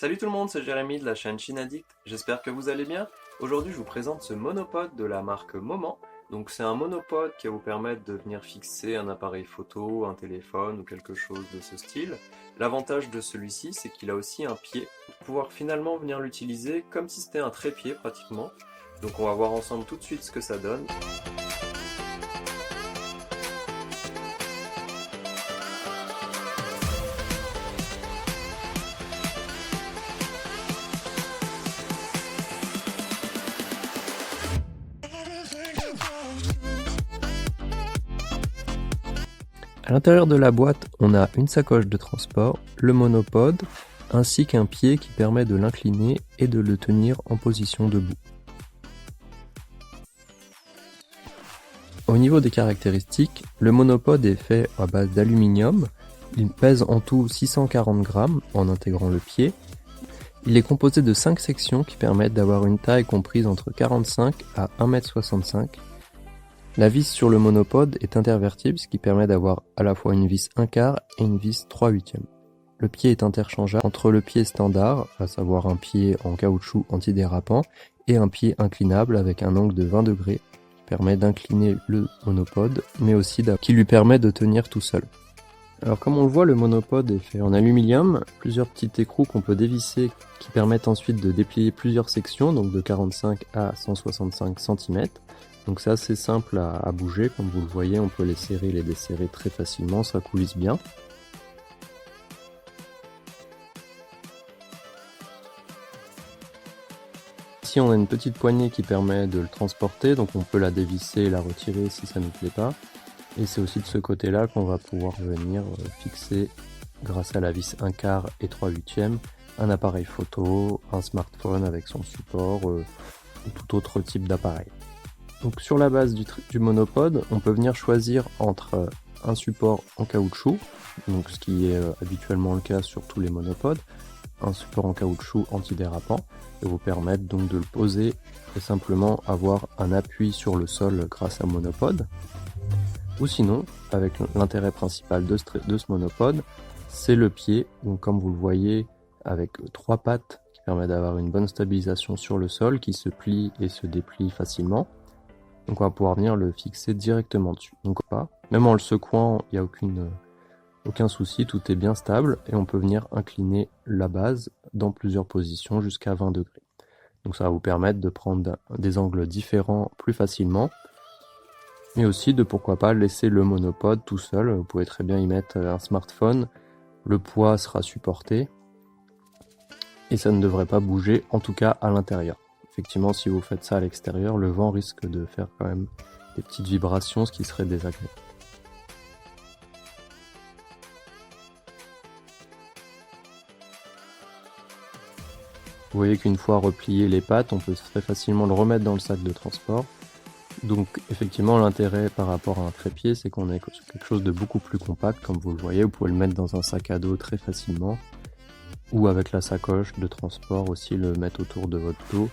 Salut tout le monde, c'est Jérémy de la chaîne Chine Addict, j'espère que vous allez bien. Aujourd'hui je vous présente ce monopode de la marque Moment. Donc c'est un monopode qui va vous permettre de venir fixer un appareil photo, un téléphone ou quelque chose de ce style. L'avantage de celui-ci c'est qu'il a aussi un pied, pour pouvoir finalement venir l'utiliser comme si c'était un trépied pratiquement. Donc on va voir ensemble tout de suite ce que ça donne. À l'intérieur de la boîte, on a une sacoche de transport, le monopode, ainsi qu'un pied qui permet de l'incliner et de le tenir en position debout. Au niveau des caractéristiques, le monopode est fait à base d'aluminium, il pèse en tout 640 grammes en intégrant le pied. Il est composé de 5 sections qui permettent d'avoir une taille comprise entre 45 à 1,65 m. La vis sur le monopode est intervertible, ce qui permet d'avoir à la fois une vis 1/4 et une vis 3/8. Le pied est interchangeable entre le pied standard, à savoir un pied en caoutchouc antidérapant, et un pied inclinable avec un angle de 20 degrés, qui permet d'incliner le monopode, mais aussi qui lui permet de tenir tout seul. Alors comme on le voit, le monopode est fait en aluminium, plusieurs petits écrous qu'on peut dévisser qui permettent ensuite de déplier plusieurs sections, donc de 45 à 165 cm. Donc c'est assez simple à bouger, comme vous le voyez, on peut les serrer et les desserrer très facilement, ça coulisse bien. Ici on a une petite poignée qui permet de le transporter, donc on peut la dévisser et la retirer si ça ne nous plaît pas. Et c'est aussi de ce côté-là qu'on va pouvoir venir fixer, grâce à la vis 1/4 et 3/8, un appareil photo, un smartphone avec son support, ou tout autre type d'appareil. Donc sur la base du monopode, on peut venir choisir entre un support en caoutchouc, donc ce qui est habituellement le cas sur tous les monopodes, un support en caoutchouc antidérapant, et vous permettre donc de le poser et simplement avoir un appui sur le sol grâce à monopode. Ou sinon, avec l'intérêt principal de ce monopode, c'est le pied, donc comme vous le voyez, avec 3 pattes qui permettent d'avoir une bonne stabilisation sur le sol, qui se plie et se déplie facilement. Donc on va pouvoir venir le fixer directement dessus. Donc pas, même en le secouant, il n'y a aucun souci, tout est bien stable et on peut venir incliner la base dans plusieurs positions jusqu'à 20 degrés. Donc ça va vous permettre de prendre des angles différents plus facilement, mais aussi de pourquoi pas laisser le monopode tout seul. Vous pouvez très bien y mettre un smartphone, le poids sera supporté et ça ne devrait pas bouger, en tout cas à l'intérieur. Effectivement, si vous faites ça à l'extérieur, le vent risque de faire quand même des petites vibrations, ce qui serait désagréable. Vous voyez qu'une fois replié les pattes, on peut très facilement le remettre dans le sac de transport. Donc effectivement, l'intérêt par rapport à un trépied, c'est qu'on est sur quelque chose de beaucoup plus compact, comme vous le voyez. Vous pouvez le mettre dans un sac à dos très facilement, ou avec la sacoche de transport aussi le mettre autour de votre dos,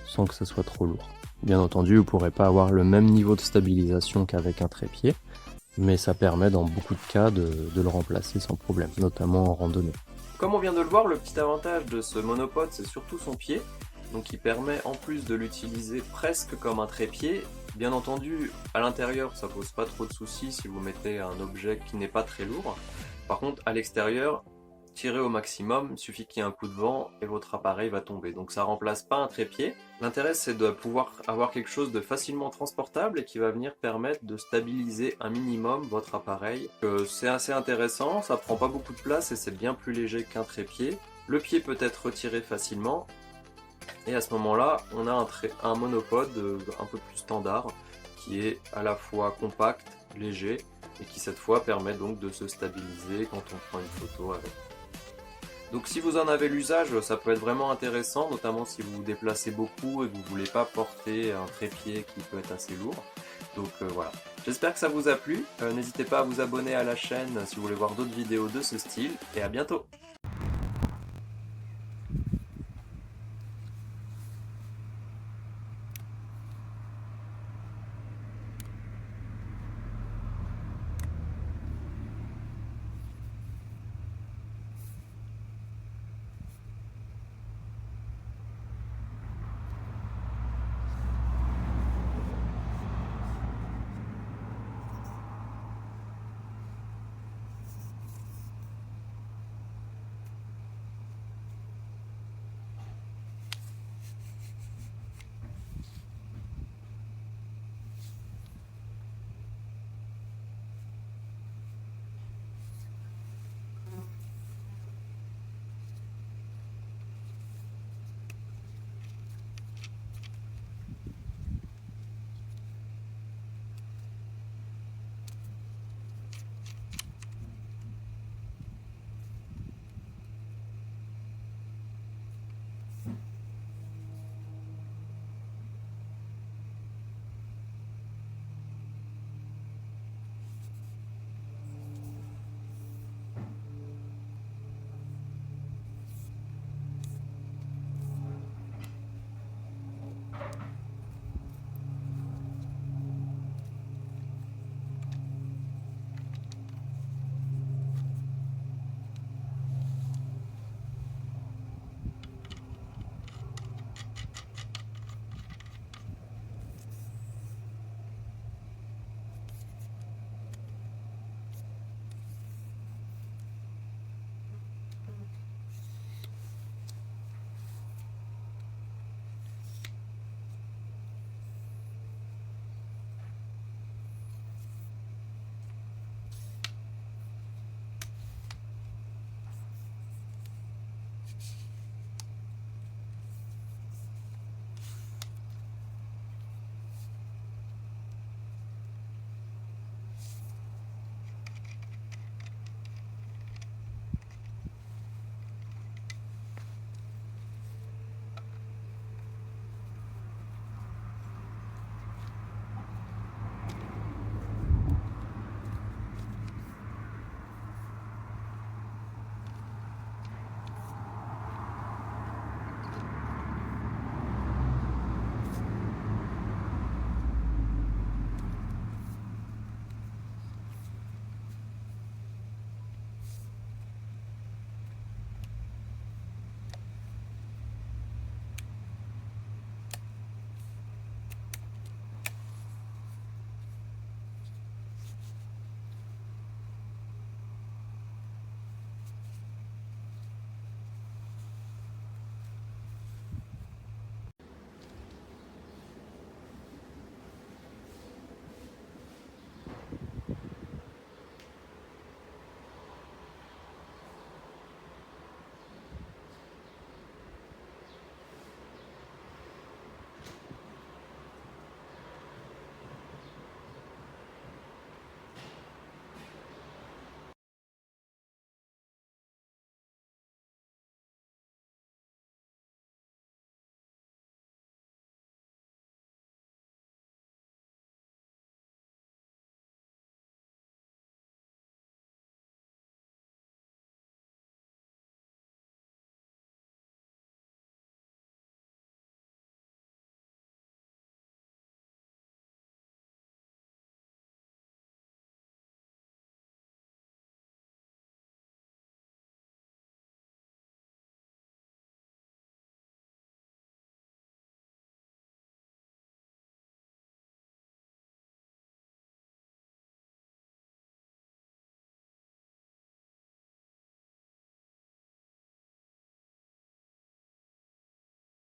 sans que ça soit trop lourd. Bien entendu, vous ne pourrez pas avoir le même niveau de stabilisation qu'avec un trépied, mais ça permet dans beaucoup de cas de le remplacer sans problème, notamment en randonnée. Comme on vient de le voir, le petit avantage de ce monopode, c'est surtout son pied, donc il permet en plus de l'utiliser presque comme un trépied. Bien entendu, à l'intérieur, ça pose pas trop de soucis si vous mettez un objet qui n'est pas très lourd. Par contre, à l'extérieur, tirez au maximum, il suffit qu'il y ait un coup de vent et votre appareil va tomber. Donc ça remplace pas un trépied. L'intérêt c'est de pouvoir avoir quelque chose de facilement transportable et qui va venir permettre de stabiliser un minimum votre appareil. C'est assez intéressant, ça prend pas beaucoup de place et c'est bien plus léger qu'un trépied. Le pied peut être retiré facilement. Et à ce moment-là, on a un monopode un peu plus standard qui est à la fois compact, léger et qui cette fois permet donc de se stabiliser quand on prend une photo avec. Donc si vous en avez l'usage, ça peut être vraiment intéressant, notamment si vous vous déplacez beaucoup et que vous ne voulez pas porter un trépied qui peut être assez lourd. Donc voilà, j'espère que ça vous a plu, n'hésitez pas à vous abonner à la chaîne si vous voulez voir d'autres vidéos de ce style, et à bientôt.